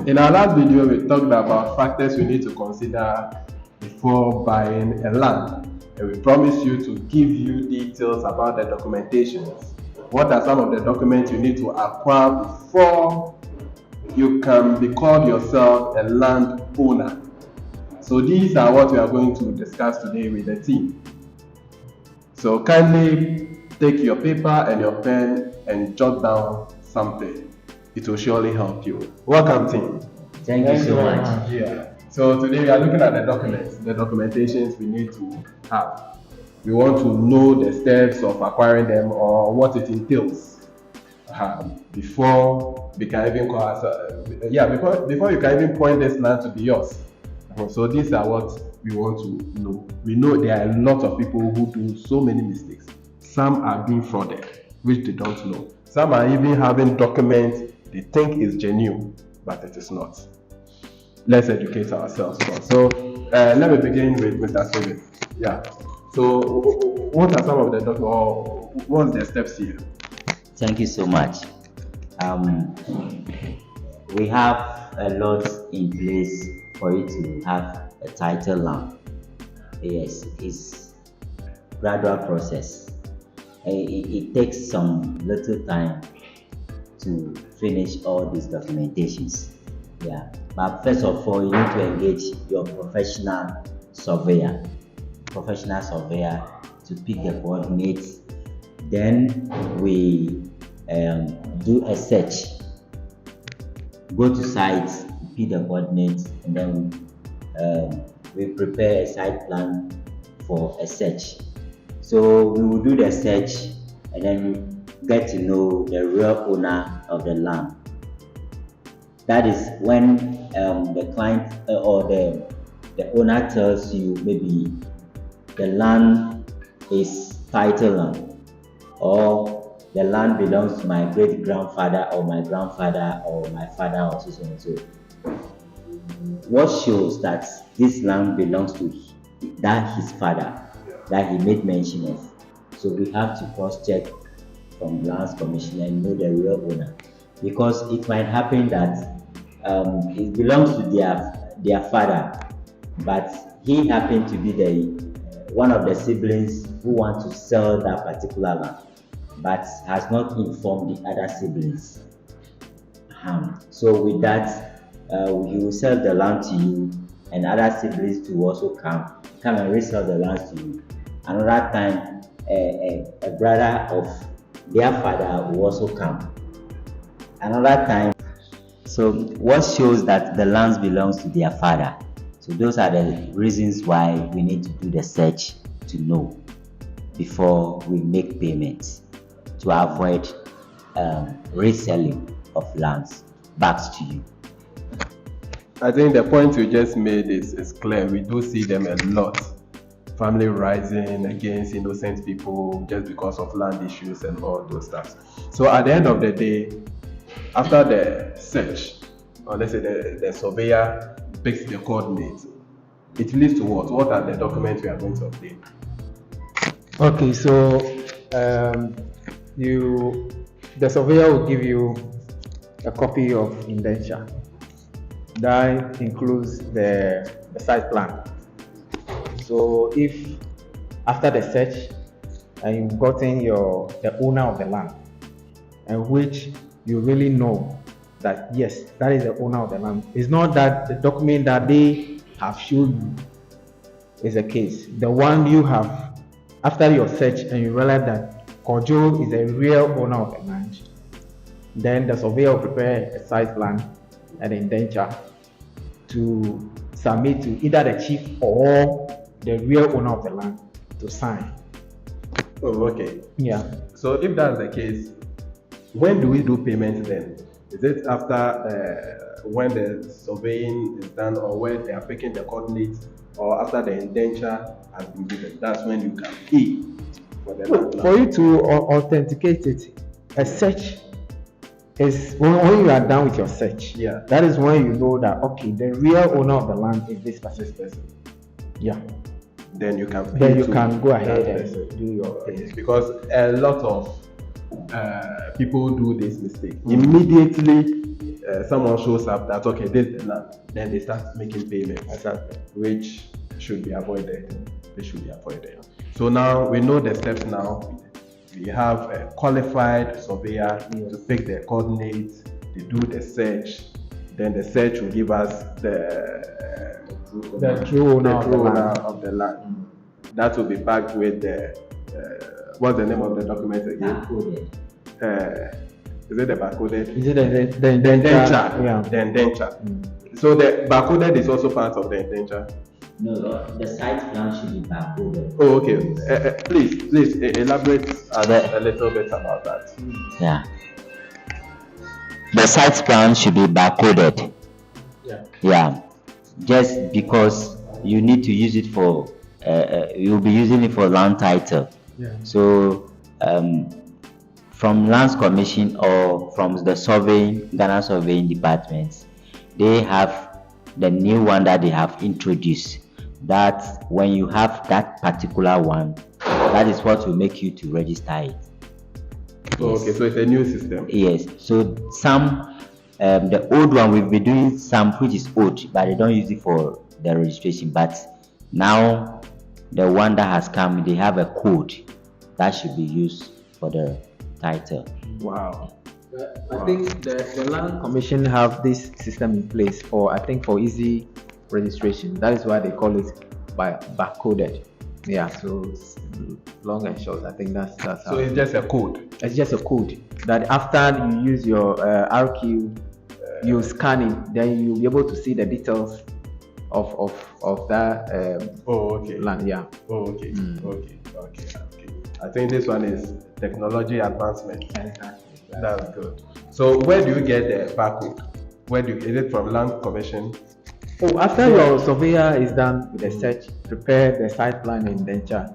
In our last video, we talked about factors we need to consider before buying a land. And we promised you to give you details about the documentation. What are some of the documents you need to acquire before you can be called yourself a land owner? So these are what we are going to discuss today with the team. So kindly take your paper and your pen and jot down something. It will surely help you. Welcome, team. Thank you so much. Yeah. So today we are looking at the documents, the documentations we need to have. We want to know the steps of acquiring them or what it entails before we can even call ourselves. Before you can even point this land to be yours. So these are what we want to know. We know there are a lot of people who do so many mistakes. Some are being frauded, which they don't know. Some are even having documents they think is genuine, but it is not. Let's educate ourselves first. So let me begin with Mr. Steven. Yeah. So what are some of the documents, or what's the steps here? Thank you so much. We have a lot in place for you to have a title land. Yes, it's gradual process. It takes some little time to finish all these documentations. Yeah, but first of all, you need to engage your professional surveyor to pick the coordinates. Then we do a search. Go to sites, pick the coordinates, and then we prepare a site plan for a search. So we will do the search and then get to know the real owner of the land. That is when the client or the owner tells you maybe the land is title land, or the land belongs to my great grandfather or my grandfather or my father or so and so. What shows that this land belongs to his father that he made mention of. So we have to cross-check from lands commission and know the real owner, because it might happen that it belongs to their father, but he happened to be one of the siblings who want to sell that particular land, but has not informed the other siblings. So with that, he will sell the land to you, and other siblings to also come and resell the land to you. Another time, a brother of their father will also come. Another time. So what shows that the lands belongs to their father? So those are the reasons why we need to do the search to know before we make payments, to avoid reselling of lands back to you. I think the point you just made is clear. We do see them a lot. Family rising against innocent people just because of land issues and all those stuff. So at the end of the day, after the search, or let's say the surveyor picks the coordinates, it leads to what? What are the documents we are going to obtain? Okay, so the surveyor will give you a copy of indenture. That includes the site plan. So if after the search and you've gotten the owner of the land, and which you really know that yes, that is the owner of the land. It's not that the document that they have shown you is the case. The one you have after your search and you realize that Kojo is a real owner of the land, then the surveyor will prepare a site plan and indenture to submit to either the chief or the real owner of the land to sign. Oh, okay. Yeah. So if that's the case, when do we do payment then? Is it after when the surveying is done, or when they are picking the coordinates, or after the indenture has been given? That's when you can pay for the land. For you to authenticate it, a search is when you are done with your search. Yeah. That is when you know that okay, the real owner of the land is this person. Yeah. Then you can pay. Then you can go ahead and do your pay. Because a lot of people do this mistake. Immediately someone shows up that okay, this is the land, then they start making payments, Exactly. which should be avoided. They should be avoided. So now we know the steps now. We have a qualified surveyor to pick the coordinates, they do the search, then the search will give us The true owner of the owner land. of the land. That will be backed with the what's the name of the document again? Is it the barcoded? Is it the The indenture. Yeah. The indenture. So the barcoded is also part of the indenture. No, the site plan should be barcoded. Oh, okay. Please elaborate a little bit about that. Yeah. The site plan should be barcoded. Yeah. Yeah. Just because you need to use it for, you'll be using it for land title. Yeah. So, from Lands Commission or from the Ghana Surveying Department, they have the new one that they have introduced. That when you have that particular one, that is what will make you to register it. Oh, okay, so it's a new system. Yes. So some, the old one we've been doing some which is old, but they don't use it for the registration. But now the one that has come, they have a code that should be used for the title. Wow. I think the Land Commission have this system in place for easy registration. That is why they call it barcoded. Yeah, so it's long and short, I think that's how. So it's just a code. It's just a code that after you use your RQ, you scan it, then you'll be able to see the details of that Oh, okay. land. Yeah. Oh, okay. Okay. I think this one is technology advancement. That's good. So where do you get the barcode? Is it from Land Commission? Oh, after your surveyor is done with the search, prepare the site plan and indenture,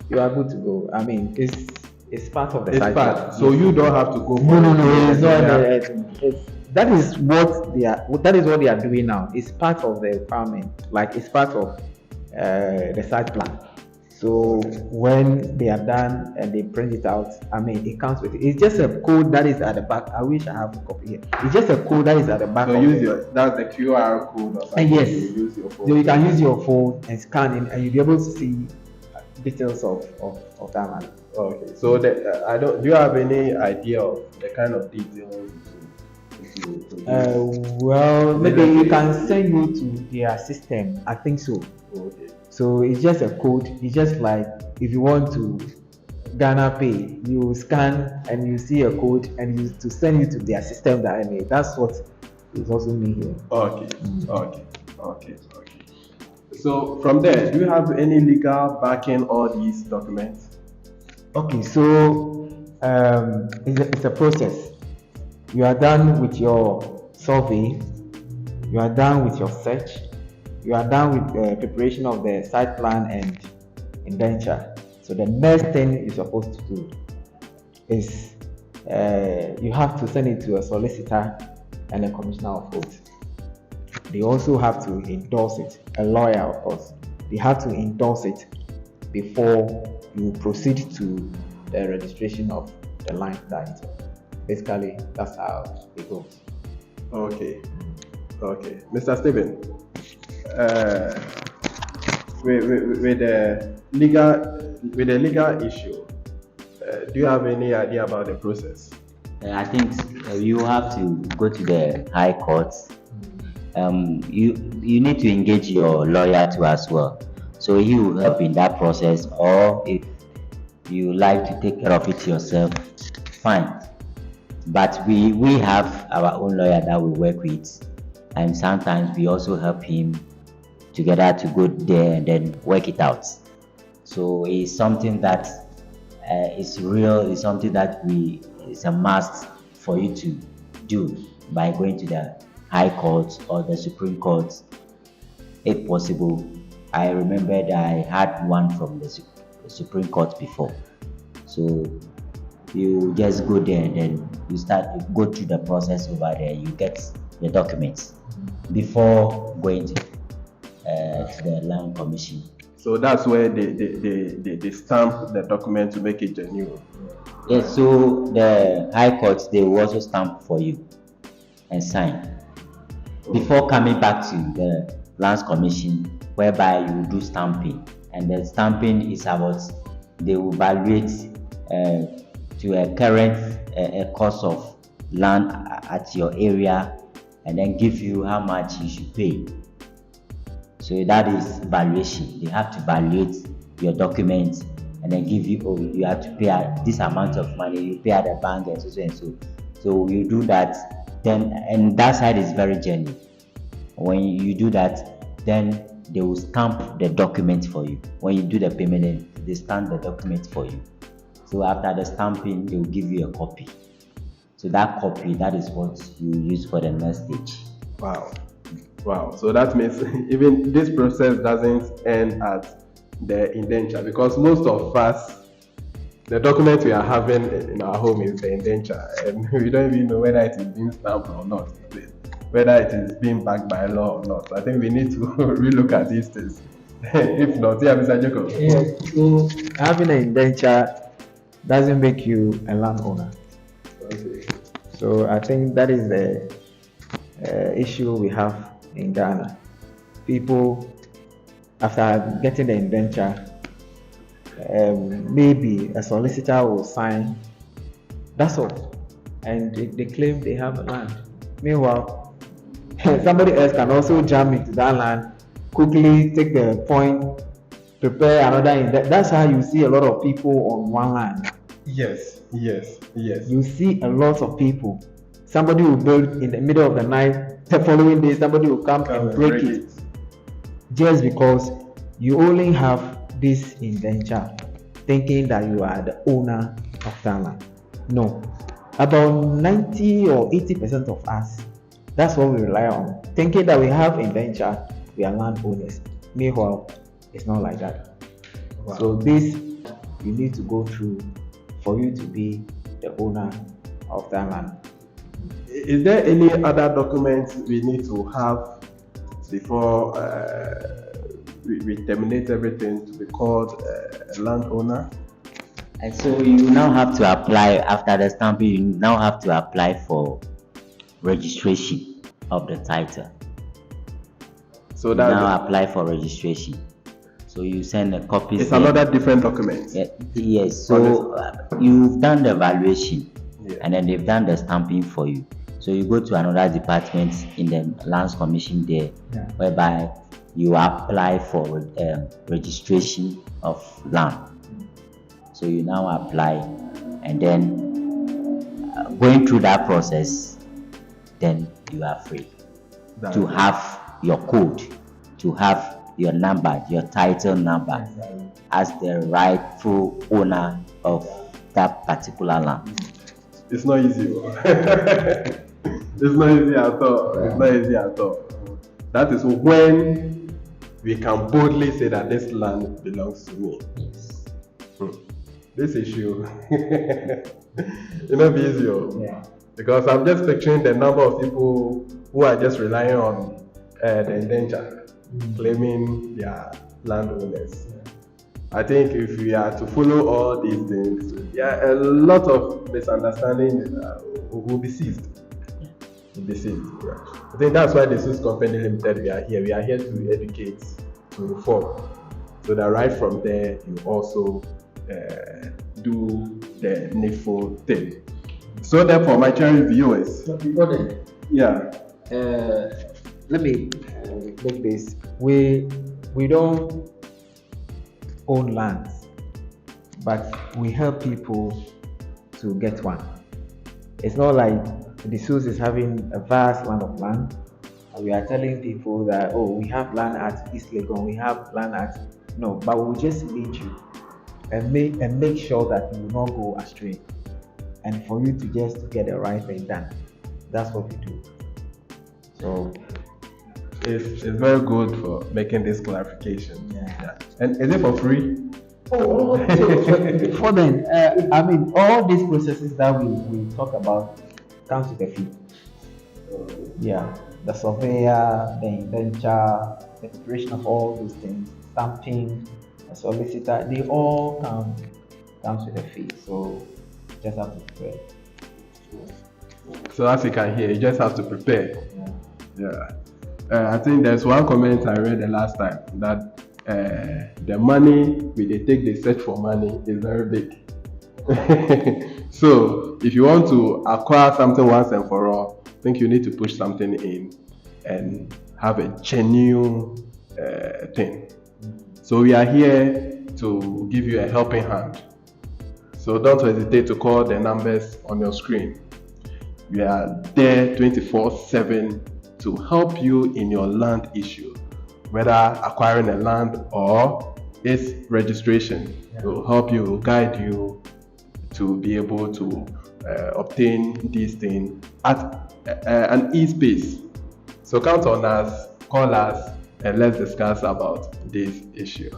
you are good to go. I mean, it's part of the It's site part. plan. So you don't have to go for No, it's not. Yeah. That is what they are doing now. It's part of the requirement. Like it's part of the site plan. So when they are done and they print it out, I mean, it comes with it. It's just a code that is at the back. I wish I have a copy here. It's just a code that is at the back. So that's the QR code or something. Yes. You use your phone. So you can use your phone and scan it, and you'll be able to see details of that land. Okay. So do you have any idea of the kind of details Well, maybe you can send you to their system. I think so. Okay. So it's just a code. It's just like if you want to Ghana Pay, you scan and you see a code and you to send you to their system directly. That's what is also mean here. Okay. So from there, do you have any legal backing all these documents? Okay, so it's a process. You are done with your survey, you are done with your search, you are done with the preparation of the site plan and indenture. So the next thing you're supposed to do is you have to send it to a solicitor and a commissioner of oaths. They also have to endorse it, a lawyer of course. They have to endorse it before you proceed to the registration of the land title. Basically, that's how it goes. Okay. Mr. Stephen, with the legal issue, do you have any idea about the process? I think you have to go to the High Court. You need to engage your lawyer too as well. So he will help in that process, or if you like to take care of it yourself, fine. But we have our own lawyer that we work with, and sometimes we also help him together to go there and then work it out. So it's something that is real. It's something that it's a must for you to do by going to the High Court or the Supreme Court, if possible. I remember that I had one from the Supreme Court before. So you just go there and then you go through the process over there. You get the documents before going to the Land Commission. So that's where they stamp the document to make it genuine. Yes, so the High Court, they will also stamp for you. and sign before coming back to the lands commission, whereby you do stamping, and the stamping is about they will evaluate to a current cost of land at your area, and then give you how much you should pay. So that is valuation. They have to evaluate your documents and then give you, oh, you have to pay this amount of money, you pay at the bank and so and so. So you do that, then, and that side is very genuine. When you do that, then they will stamp the document for you. When you do the payment, then they stamp the document for you. So after the stamping, they will give you a copy. So that copy, that is what you use for the next stage. Wow. Wow. So that means even this process doesn't end at the indenture, because most of us, the document we are having in our home is the indenture, and we don't even know whether it is being stamped or not, whether it is being backed by law or not. So I think we need to relook at these things. If not, yeah, Mr. Jacob. Yes, so having an indenture doesn't make you a landowner. Okay. So I think that is the issue we have in Ghana. People, after getting the indenture, maybe a solicitor will sign, that's all, and they claim they have a land. Meanwhile, somebody else can also jump into that land, quickly take the point, prepare another indenture. That's how you see a lot of people on one land. Yes, yes, yes. You see a lot of people. Somebody will build in the middle of the night, the following day somebody will come and break it. Just because you only have this indenture, thinking that you are the owner of that land. No. About 90 or 80% of us, that's what we rely on. Thinking that we have indenture, we are landowners. Meanwhile, it's not like that. Wow. So this you need to go through for you to be the owner of that land. Is there any other documents we need to have before we terminate everything to be called a landowner? And so you now have to apply, after the stamping, you now have to apply for registration of the title. So You that now apply for registration. So you send a copy. it's another different document. Yes, so you've done the valuation, Yeah. and then they've done the stamping for you. So you go to another department in the lands commission there, Yeah. whereby you apply for registration of land. So you now apply, and then going through that process, then you are free That- to have your code, to have your number, your title number, as the rightful owner of that particular land. It's not easy. It's not easy at all. It's not easy at all. That is when we can boldly say that this land belongs to me. This issue, it not be easy. Yeah. Because I'm just picturing the number of people who are just relying on the indenture, claiming they are landowners. I think if we are to follow all these things, a lot of misunderstanding will be seized. Will be seized. Yeah. I think that's why the Swiss Company Limited, we are here. We are here to educate, to inform, so that right from there you also do the needful thing. So therefore, my cherished viewers, So before then, yeah, let me make this. We don't own lands, but we help people to get one. It's not like the SUS is having a vast land of land, and we are telling people that, oh, we have land at East Legon, we have land at, no, but we'll just lead you and make sure that you will not go astray, and for you to just get the right thing done. That's what we do. So it's very good for making this clarification. Yeah. And is it for free? so before then, I mean, all these processes that we talk about comes with a fee. Yeah, the surveyor, the indenture, the preparation of all those things, stamping, the solicitor, they all comes with a fee. So just have to prepare. So as you can hear, you just have to prepare. Yeah. I think there's one comment I read the last time that the money they take the search for money is very big. So if you want to acquire something once and for all, I think you need to push something in and have a genuine thing. So we are here to give you a helping hand. So don't hesitate to call the numbers on your screen. We are there 24/7 to help you in your land issue, whether acquiring a land or its registration. We'll help you, guide you to be able to obtain these things at an ease pace. So count on us, call us, and let's discuss about this issue.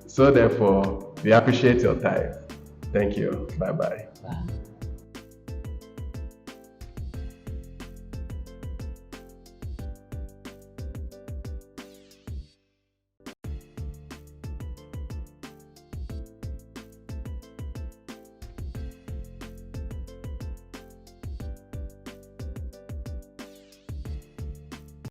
So therefore, we appreciate your time. Thank you. Bye-bye. Bye.